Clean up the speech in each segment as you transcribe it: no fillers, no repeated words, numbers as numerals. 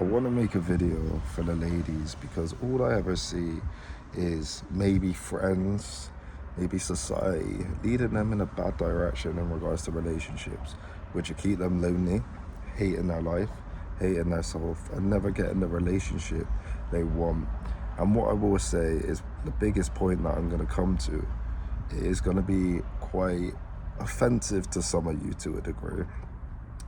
I want to make a video for the ladies because all I ever see is maybe friends, maybe society leading them in a bad direction in regards to relationships, which will keep them lonely, hating their life, hating their self, and never getting the relationship they want. And what I will say is the biggest point that I'm going to come to is going to be quite offensive to some of you to a degree.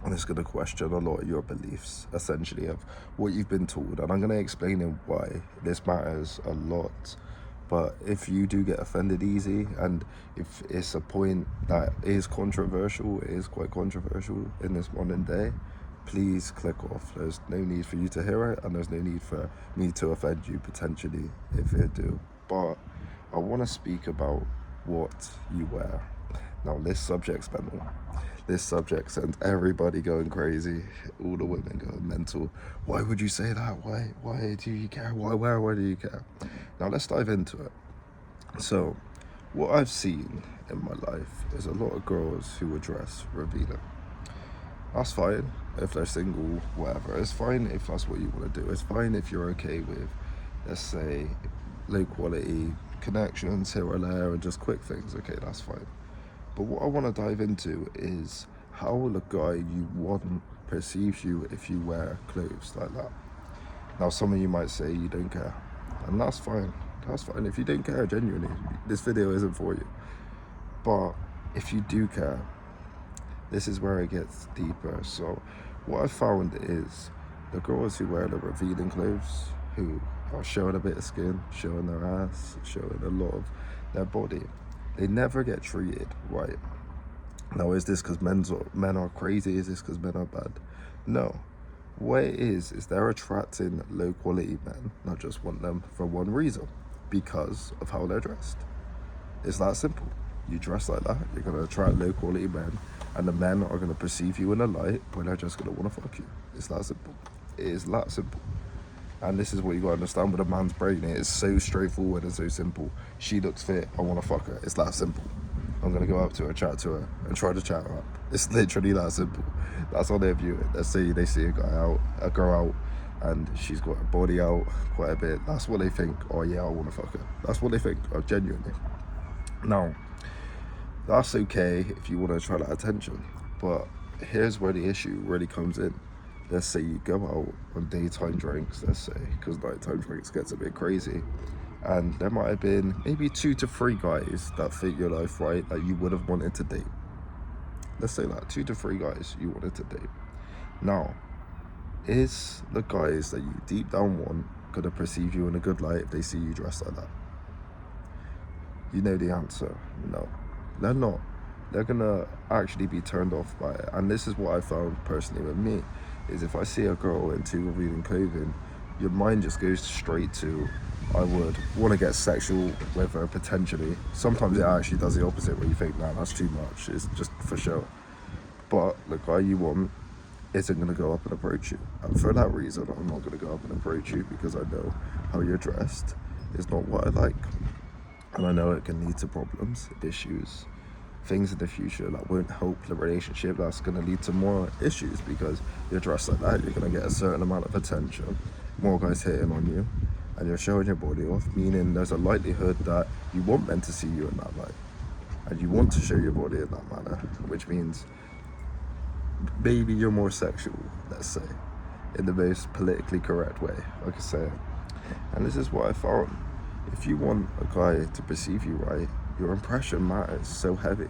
And it's going to question a lot of your beliefs, essentially, of what you've been told. And I'm going to explain in why this matters a lot. But if you do get offended easy, and if it's a point that is controversial, it is quite controversial in this modern day, please click off. There's no need for you to hear it, and there's no need for me to offend you potentially if it do. But I want to speak about what you wear. Now, this subject's mental. This subject sent everybody going crazy, all the women going mental. Why would you say that? Why do you care? Why do you care? Now, let's dive into it. So, what I've seen in my life is a lot of girls who would dress revealing. That's fine if they're single, whatever. It's fine if that's what you want to do. It's fine if you're okay with, let's say, low quality connections here or there and just quick things. Okay, that's fine. But what I want to dive into is how the guy you want perceives you if you wear clothes like that. Now, some of you might say you don't care, and that's fine. That's fine. If you don't care, genuinely, this video isn't for you. But if you do care, this is where it gets deeper. So what I found is the girls who wear the revealing clothes, who are showing a bit of skin, showing their ass, showing a lot of their body, they never get treated right. Now, is this because men are crazy? Is this because men are bad? No. What it is they're attracting low quality men, not just want them for one reason, because of how they're dressed. It's that simple. You dress like that, you're going to attract low quality men, and the men are going to perceive you in a light where they're just going to want to fuck you. It's that simple. It is that simple. And this is what you got to understand with a man's brain. It is so straightforward and so simple. She looks fit, I want to fuck her. It's that simple. I'm going to go up to her, chat to her, and try to chat her up. It's literally that simple. That's how they view it. Let's say they see a girl out, and she's got her body out quite a bit. That's what they think. Oh yeah, I want to fuck her. That's what they think, genuinely. Now, that's okay if you want to try that attention. But here's where the issue really comes in. Let's say you go out on daytime drinks, let's say, because nighttime drinks gets a bit crazy, and there might have been maybe 2 to 3 guys that fit your life right that you would have wanted to date. Let's say that 2 to 3 guys you wanted to date. Now, is the guys that you deep down want gonna perceive you in a good light if they see you dressed like that? You know the answer. No, they're not. They're gonna actually be turned off by it. And this is what I found personally with me, is if I see a girl in too revealing clothing, your mind just goes straight to, I would want to get sexual with her potentially. Sometimes it actually does the opposite, where you think, nah, that's too much, it's just for show. But the guy you want isn't going to go up and approach you. And for that reason, I'm not going to go up and approach you, because I know how you're dressed is not what I like. And I know it can lead to problems, issues, things in the future that won't help the relationship. That's going to lead to more issues, because you're dressed like that, you're going to get a certain amount of attention, more guys hitting on you, and you're showing your body off, meaning there's a likelihood that you want men to see you in that light, and you want to show your body in that manner, which means maybe you're more sexual, let's say, in the most politically correct way, like I say. And this is what I found. If you want a guy to perceive you right, your impression matters so heavy.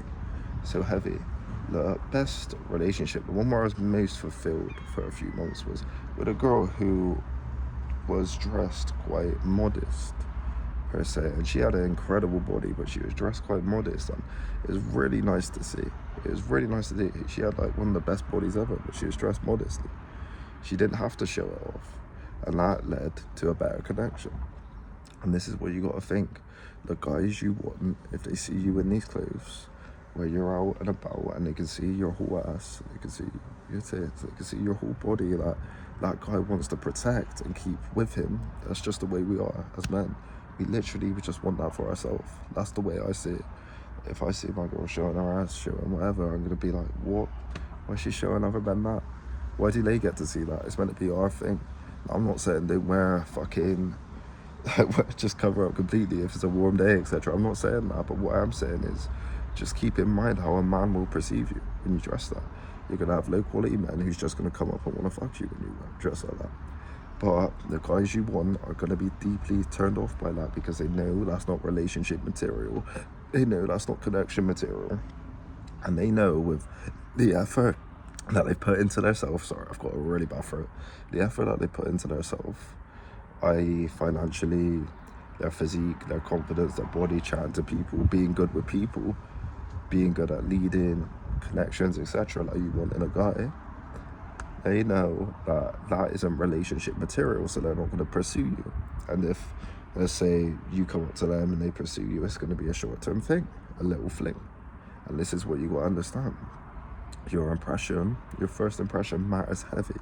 The best relationship, the one where I was most fulfilled for a few months, was with a girl who was dressed quite modest, per se. And she had an incredible body, but she was dressed quite modest. And it was really nice to see. She had like one of the best bodies ever, but she was dressed modestly. She didn't have to show it off. And that led to a better connection. And this is what you got to think. The guys you want, if they see you in these clothes, where you're out and about, and they can see your whole ass, they can see your tits, they can see your whole body, that guy wants to protect and keep with him. That's just the way we are as men. We just want that for ourselves. That's the way I see it. If I see my girl showing her ass, showing whatever, I'm going to be like, what? Why is she showing other men that? Why do they get to see that? It's meant to be our thing. I'm not saying they wear fucking just cover up completely if it's a warm day, etc. I'm not saying that, but what I'm saying is just keep in mind how a man will perceive you when you dress that. You're gonna have low quality men who's just gonna come up and wanna fuck you when you dress like that. But the guys you want are gonna be deeply turned off by that because they know that's not relationship material. They know that's not connection material. And they know with the effort that they put into themselves, sorry, I've got a really bad throat. The effort that they put into themselves, i.e. financially, their physique, their confidence, their body, chatting to people, being good with people, being good at leading, connections, etc. like you want in a guy, they know that that isn't relationship material, so they're not going to pursue you. And if, let's say, you come up to them and they pursue you, it's going to be a short-term thing, a little fling. And this is what you got to understand. Your impression, your first impression matters heavy.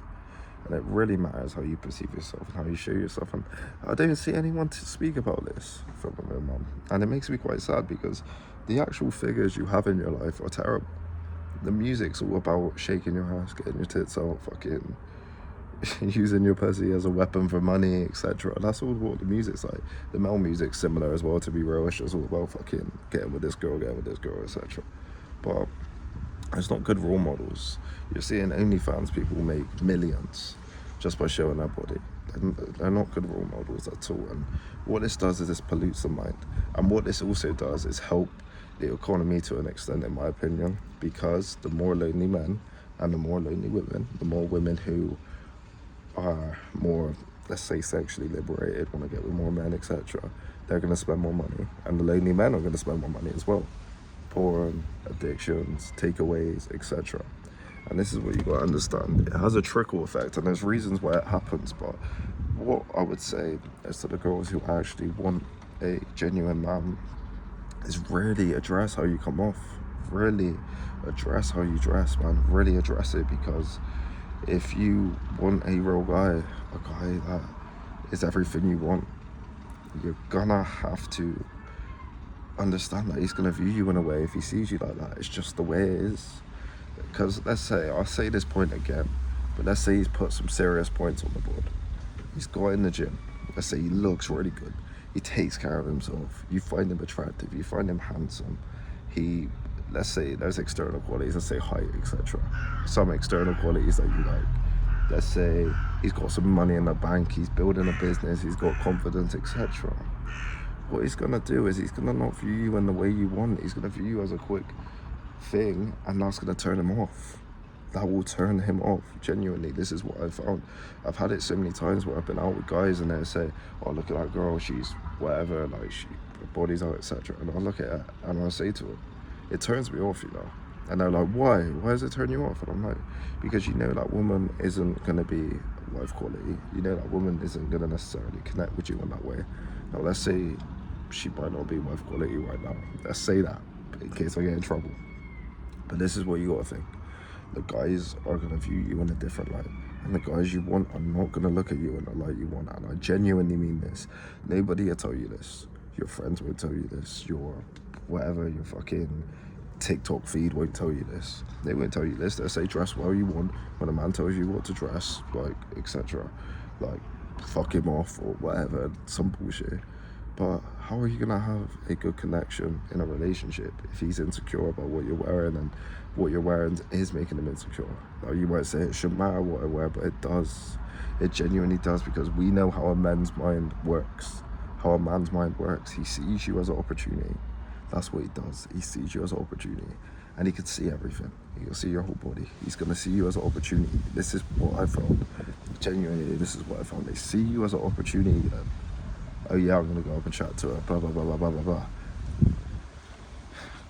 And it really matters how you perceive yourself and how you show yourself. And I don't see anyone to speak about this from my mum. And it makes me quite sad because the actual figures you have in your life are terrible. The music's all about shaking your ass, getting your tits out, fucking using your pussy as a weapon for money, etc. That's all what the music's like. The male music's similar as well, to be real. It's just all about fucking getting with this girl, etc. But it's not good role models. You're seeing OnlyFans people make millions just by showing their body. They're not good role models at all. And what this does is this pollutes the mind. And what this also does is help the economy to an extent, in my opinion, because the more lonely men and the more lonely women, the more women who are more, let's say, sexually liberated, want to get with more men, etc., they're going to spend more money. And the lonely men are going to spend more money as well. Porn, addictions, takeaways, etc. And this is what you got to understand. It has a trickle effect, and there's reasons why it happens. But what I would say is to the girls who actually want a genuine man is really address how you come off. Really address how you dress, man. Really address it, because if you want a real guy, a guy that is everything you want, you're gonna have to understand that he's gonna view you in a way, if he sees you like that, it's just the way it is. Because let's say, I'll say this point again, but let's say he's put some serious points on the board. He's got in the gym. Let's say he looks really good. He takes care of himself. You find him attractive. You find him handsome. Let's say there's external qualities, let's say height, etc. Some external qualities that you like. Let's say he's got some money in the bank, he's building a business, he's got confidence, etc. What he's gonna do is he's gonna not view you in the way you want. He's gonna view you as a quick thing, and that's gonna turn him off. That will turn him off. Genuinely, this is what I've found. I've had it so many times where I've been out with guys and they say, "Oh, look at that girl, she's whatever, like her body's out, etc." And I'll look at her and I'll say to her, it turns me off, you know. And they're like, why? Why does it turn you off? And I'm like, because you know that woman isn't going to be wife quality. You know that woman isn't going to necessarily connect with you in that way. Now, let's say she might not be wife quality right now. Let's say that, in case I get in trouble. But this is what you got to think. The guys are going to view you in a different light. And the guys you want are not going to look at you in the light you want. And I genuinely mean this. Nobody will tell you this. Your friends won't tell you this. Your whatever, your fucking TikTok feed won't tell you this. They won't tell you this. They'll say dress well you want. When a man tells you what to dress, like, etc., like, fuck him off or whatever, some bullshit. But how are you gonna have a good connection in a relationship if he's insecure about what you're wearing, and what you're wearing is making him insecure? Now, you might say it shouldn't matter what I wear, but it does. It genuinely does, because we know how a man's mind works. How a man's mind works. He sees you as an opportunity. That's what he does. He sees you as an opportunity, and he can see everything. He can see your whole body. He's gonna see you as an opportunity. This is what I found. Genuinely, this is what I found. They see you as an opportunity. Then, oh yeah, I'm gonna go up and chat to her. Blah blah blah blah blah blah blah.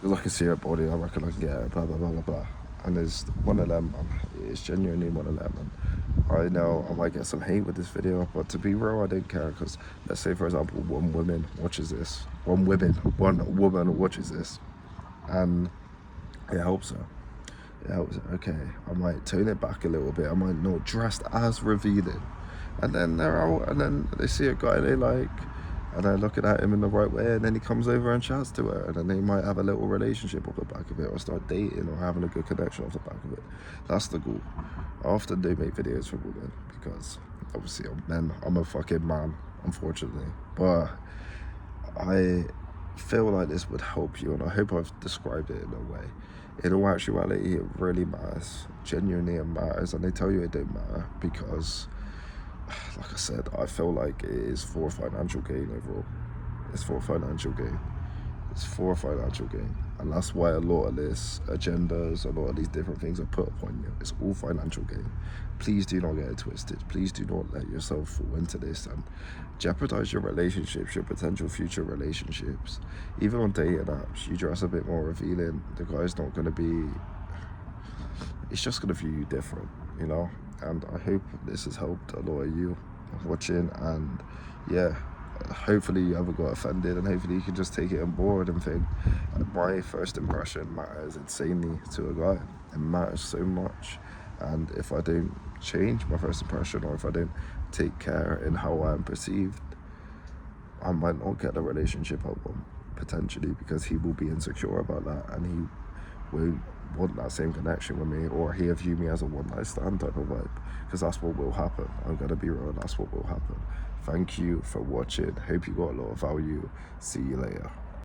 Because I can see her body. I reckon I can get her. Blah blah blah blah blah. And there's one of them. It's genuinely one of them. And I know I might get some hate with this video, but to be real, I don't care. Because let's say, for example, one woman watches this, and it helps her. It helps her. Okay, I might tone it back a little bit. I might not dress as revealing. And then they're out, and then they see a guy they like, and they're looking at him in the right way, and then he comes over and chats to her, and then they might have a little relationship off the back of it, or start dating, or having a good connection off the back of it. That's the goal. I often do make videos for women, because obviously I'm a fucking man, unfortunately, but I feel like this would help you, and I hope I've described it in a way. In all actuality, it really matters. Genuinely, it matters, and they tell you it don't matter because, like I said, I feel like it is for financial gain overall. It's for financial gain. It's for financial gain. And that's why a lot of this agendas, a lot of these different things are put upon you. It's all financial gain. Please do not get it twisted. Please do not let yourself fall into this and jeopardize your relationships, your potential future relationships. Even on dating apps, you dress a bit more revealing. The guy's not going to be, it's just going to view you different, you know? And I hope this has helped a lot of you watching. And yeah, hopefully you haven't got offended, and hopefully you can just take it on board and think my first impression matters insanely to a guy. It matters so much. And if I don't change my first impression, or if I don't take care in how I'm perceived, I might not get a relationship I want, potentially, because he will be insecure about that, and he will want that same connection with me, or he'll view me as a one night stand type of vibe, because that's what will happen. I'm gonna be real, that's what will happen. Thank you for watching. Hope you got a lot of value. See you later.